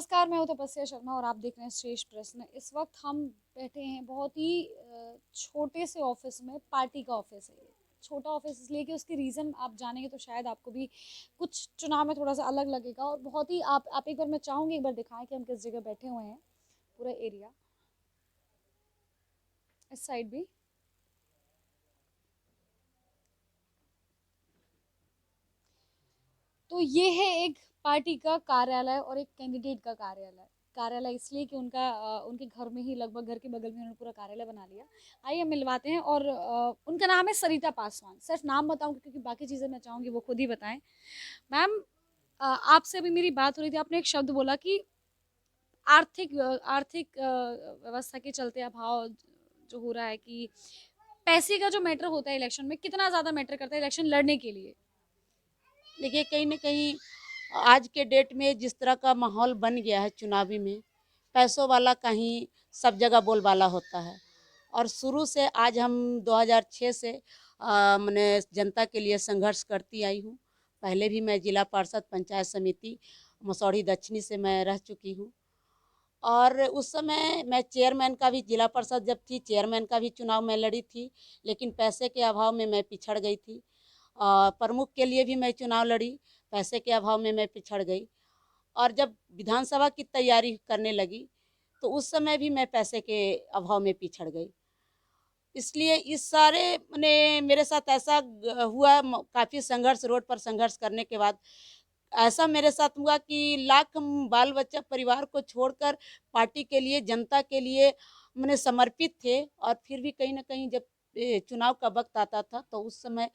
नमस्कार, मैं हूं तपस्या शर्मा और आप देख रहे हैं श्रेष्ठ प्रश्न। इस वक्त हम बैठे हैं बहुत ही छोटे से ऑफिस में। पार्टी का ऑफिस है ये। छोटा ऑफिस इसलिए कि उसकी रीज़न आप जानेंगे तो शायद आपको भी कुछ चुनाव में थोड़ा सा अलग लगेगा। और बहुत ही आप एक बार, मैं चाहूँगी एक बार दिखाएं कि हम किस जगह बैठे हुए हैं। पूरा एरिया इस साइड भी। तो ये है एक पार्टी का कार्यालय और एक कैंडिडेट का कार्यालय। कार्यालय इसलिए कि उनके घर में ही, लगभग घर के बगल में उन्होंने पूरा कार्यालय बना लिया। आइए मिलवाते हैं। और उनका नाम है सरिता पासवान। सिर्फ नाम बताऊंगी क्योंकि बाकी चीज़ें मैं चाहूँगी वो खुद ही बताएं। मैम, आपसे अभी मेरी बात हो रही थी, आपने एक शब्द बोला कि आर्थिक व्यवस्था के चलते अभाव जो हो रहा है, कि पैसे का जो मैटर होता है इलेक्शन में, कितना ज़्यादा मैटर करता है इलेक्शन लड़ने के लिए। देखिए, कहीं न कहीं आज के डेट में जिस तरह का माहौल बन गया है चुनावी में, पैसों वाला कहीं सब जगह बोलबाला होता है। और शुरू से आज हम 2006 से मने जनता के लिए संघर्ष करती आई हूँ। पहले भी मैं जिला पार्षद पंचायत समिति मसौढ़ी दक्षिणी से मैं रह चुकी हूँ। और उस समय मैं चेयरमैन का भी, जिला परिषद जब थी, चेयरमैन का भी चुनाव मैं लड़ी थी, लेकिन पैसे के अभाव में मैं पिछड़ गई थी। प्रमुख के लिए भी मैं चुनाव लड़ी, पैसे के अभाव में मैं पिछड़ गई। और जब विधानसभा की तैयारी करने लगी तो उस समय भी मैं पैसे के अभाव में पिछड़ गई। इसलिए इस सारे मने मेरे साथ ऐसा हुआ, काफ़ी संघर्ष, रोड पर संघर्ष करने के बाद ऐसा मेरे साथ हुआ कि लाख हम बाल बच्चा परिवार को छोड़कर पार्टी के लिए, जनता के लिए मैंने समर्पित थे। और फिर भी कहीं न कहीं जब चुनाव का वक़्त आता था तो उस समय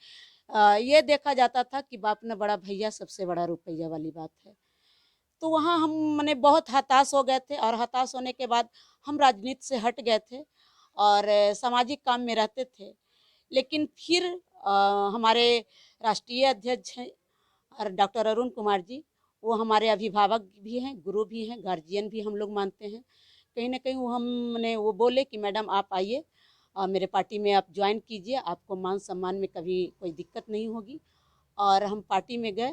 ये देखा जाता था कि बाप न बड़ा भैया सबसे बड़ा रुपया वाली बात है। तो वहाँ हम माने बहुत हताश हो गए थे और हताश होने के बाद हम राजनीति से हट गए थे और सामाजिक काम में रहते थे। लेकिन फिर हमारे राष्ट्रीय अध्यक्ष हैं और डॉक्टर अरुण कुमार जी, वो हमारे अभिभावक भी हैं, गुरु भी हैं, गार्जियन भी हम लोग मानते हैं। कहीं न कहीं वो हमने वो बोले कि मैडम आप आइए और मेरे पार्टी में आप ज्वाइन कीजिए, आपको मान सम्मान में कभी कोई दिक्कत नहीं होगी। और हम पार्टी में गए।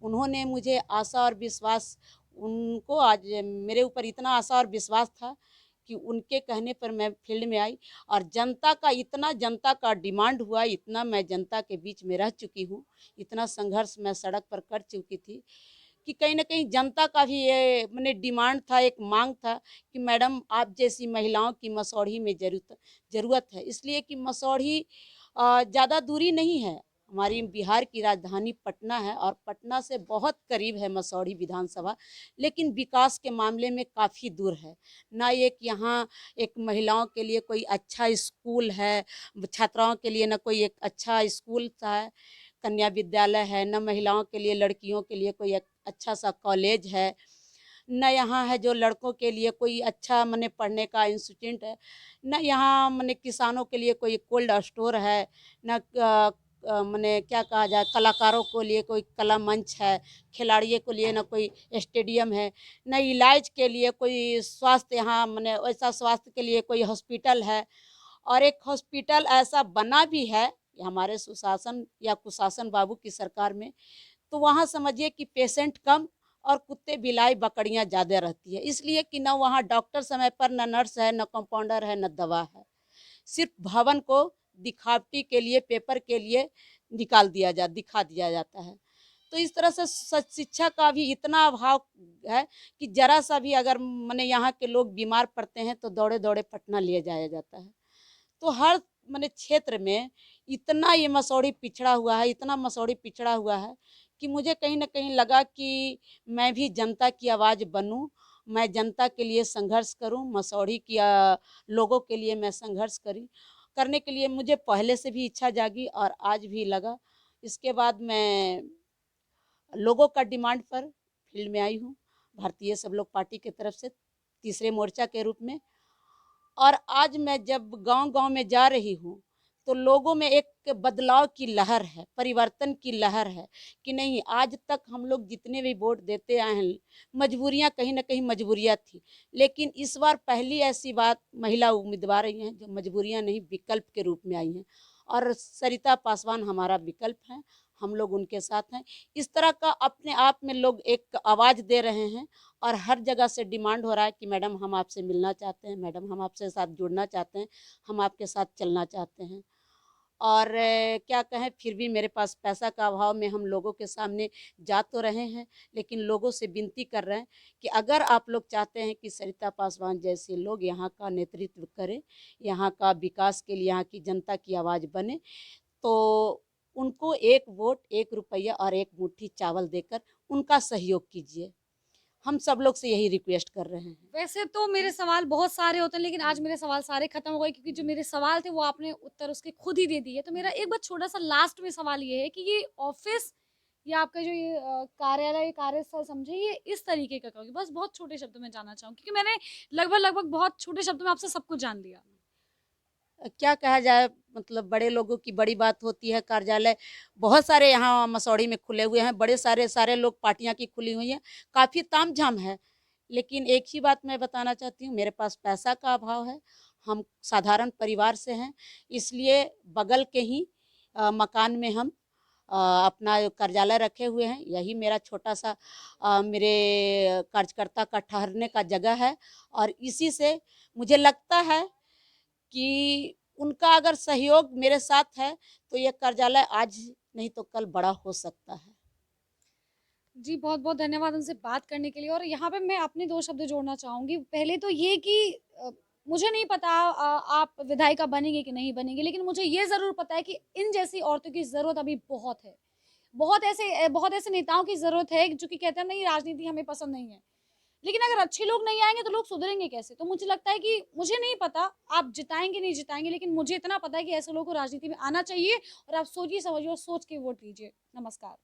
उन्होंने मुझे आशा और विश्वास, उनको आज मेरे ऊपर इतना आशा और विश्वास था कि उनके कहने पर मैं फील्ड में आई। और जनता का इतना, जनता का डिमांड हुआ, इतना मैं जनता के बीच में रह चुकी हूँ, इतना संघर्ष मैं सड़क पर कर चुकी थी कि कहीं न कहीं जनता का भी ये माने डिमांड था, एक माँग था कि मैडम आप जैसी महिलाओं की मसौढ़ी में ज़रूरत है। इसलिए कि मसौढ़ी ज़्यादा दूरी नहीं है, हमारी बिहार की राजधानी पटना है और पटना से बहुत करीब है मसौढ़ी विधानसभा, लेकिन विकास के मामले में काफ़ी दूर है। ना एक यहाँ एक महिलाओं के लिए कोई अच्छा स्कूल है, छात्राओं के लिए ना कोई एक अच्छा स्कूल है, कन्या विद्यालय है, न महिलाओं के लिए, लड़कियों के लिए कोई एक अच्छा सा कॉलेज है, न यहाँ है जो लड़कों के लिए कोई अच्छा मने पढ़ने का इंस्टीट्यूट है, न यहाँ मने किसानों के लिए कोई कोल्ड स्टोर है, न मने क्या कहा जाए, कलाकारों को लिए कोई कला मंच है, खिलाड़ियों के लिए न कोई स्टेडियम है, न इलाज के लिए कोई स्वास्थ्य, यहाँ मने वैसा स्वास्थ्य के लिए कोई हॉस्पिटल है। और एक हॉस्पिटल ऐसा बना भी है हमारे सुशासन या कुशासन बाबू की सरकार में, तो वहाँ समझिए कि पेशेंट कम और कुत्ते बिलाई बकरियाँ ज़्यादा रहती है, इसलिए कि न वहाँ डॉक्टर समय पर, न नर्स है, न कंपाउंडर है, न दवा है। सिर्फ भवन को दिखावटी के लिए, पेपर के लिए दिखा दिया जाता है। तो इस तरह से शिक्षा का भी इतना अभाव है कि जरा सा भी अगर मने यहाँ के लोग बीमार पड़ते हैं तो दौड़े दौड़े पटना ले जाया जाता है। तो हर मने क्षेत्र में इतना ये मसौढ़ी पिछड़ा हुआ है, इतना मसौढ़ी पिछड़ा हुआ है कि मुझे कहीं न कहीं लगा कि मैं भी जनता की आवाज़ बनूँ, मैं जनता के लिए संघर्ष करूँ, मसौढ़ी की लोगों के लिए मैं संघर्ष करी करने के लिए मुझे पहले से भी इच्छा जागी और आज भी लगा। इसके बाद मैं लोगों का डिमांड पर फील्ड में आई हूँ, भारतीय सब लोग पार्टी की तरफ से तीसरे मोर्चा के रूप में। और आज मैं जब गांव-गांव में जा रही हूँ, तो लोगों में एक बदलाव की लहर है, परिवर्तन की लहर है कि नहीं, आज तक हम लोग जितने भी वोट देते आए हैं, मजबूरियाँ कहीं न कहीं मजबूरियाँ थी। लेकिन इस बार पहली ऐसी बात महिला उम्मीदवार आई हैं, जो मजबूरियाँ नहीं विकल्प के रूप में आई हैं और सरिता पासवान हमारा विकल्प हैं। हम लोग उनके साथ हैं। इस तरह का अपने आप में लोग एक आवाज़ दे रहे हैं और हर जगह से डिमांड हो रहा है कि मैडम हम आपसे मिलना चाहते हैं, मैडम हम आपसे साथ जुड़ना चाहते हैं, हम आपके साथ चलना चाहते हैं। और क्या कहें, फिर भी मेरे पास पैसा का अभाव में हम लोगों के सामने जा तो रहे हैं, लेकिन लोगों से विनती कर रहे हैं कि अगर आप लोग चाहते हैं कि सरिता पासवान जैसे लोग यहाँ का नेतृत्व करें, यहाँ का विकास के लिए यहाँ की जनता की आवाज़ बने, तो उनको 1 वोट, 1 रुपया और 1 मुट्ठी चावल देकर उनका सहयोग कीजिए। हम सब लोग से यही रिक्वेस्ट कर रहे हैं। वैसे तो मेरे सवाल बहुत सारे होते हैं, लेकिन आज मेरे सवाल सारे खत्म हो गए क्योंकि जो मेरे सवाल थे वो आपने उत्तर उसके खुद ही दे दिए। तो मेरा एक बस छोटा-सा लास्ट में सवाल ये है कि ये ऑफ़िस या आपका जो ये कार्यालय, कार्यस्थल समझिए, ये इस तरीके का कहोगे? बस बहुत छोटे शब्दों में जानना चाहूँगी क्योंकि मैंने लगभग-लगभग बहुत छोटे शब्दों में आपसे सब कुछ जान लिया। क्या कहा जाए, मतलब बड़े लोगों की बड़ी बात होती है। कार्यालय बहुत सारे यहाँ मसौढ़ी में खुले हुए हैं, बड़े सारे लोग पार्टियाँ की खुली हुई हैं, काफ़ी तामझाम है। लेकिन एक ही बात मैं बताना चाहती हूँ, मेरे पास पैसा का अभाव है, हम साधारण परिवार से हैं, इसलिए बगल के ही मकान में हम अपना कार्यालय रखे हुए हैं। यही मेरा छोटा-सा मेरे कार्यकर्ता का ठहरने का जगह है और इसी से मुझे लगता है कि उनका अगर सहयोग मेरे साथ है, तो ये कार्यालय आज नहीं तो कल बड़ा हो सकता है। जी, बहुत-बहुत धन्यवाद उनसे बात करने के लिए और यहाँ पे मैं अपने 2 शब्द जोड़ना चाहूँगी। पहले तो ये कि मुझे नहीं पता आप विधायिका बनेंगे कि नहीं बनेंगे, लेकिन मुझे ये ज़रूर पता है कि इन जैसी औरतों की ज़रूरत अभी बहुत है। बहुत ऐसे नेताओं की ज़रूरत है जो कि कहते हैं नहीं राजनीति हमें पसंद नहीं है। लेकिन अगर अच्छे लोग नहीं आएँगे तो लोग सुधरेंगे कैसे? तो मुझे लगता है कि मुझे नहीं पता आप जिताएँगे नहीं जिताएँगे, लेकिन मुझे इतना पता है कि ऐसे लोगों को राजनीति में आना चाहिए और आप सोचिए समझिए और सोच के वोट दीजिए। नमस्कार।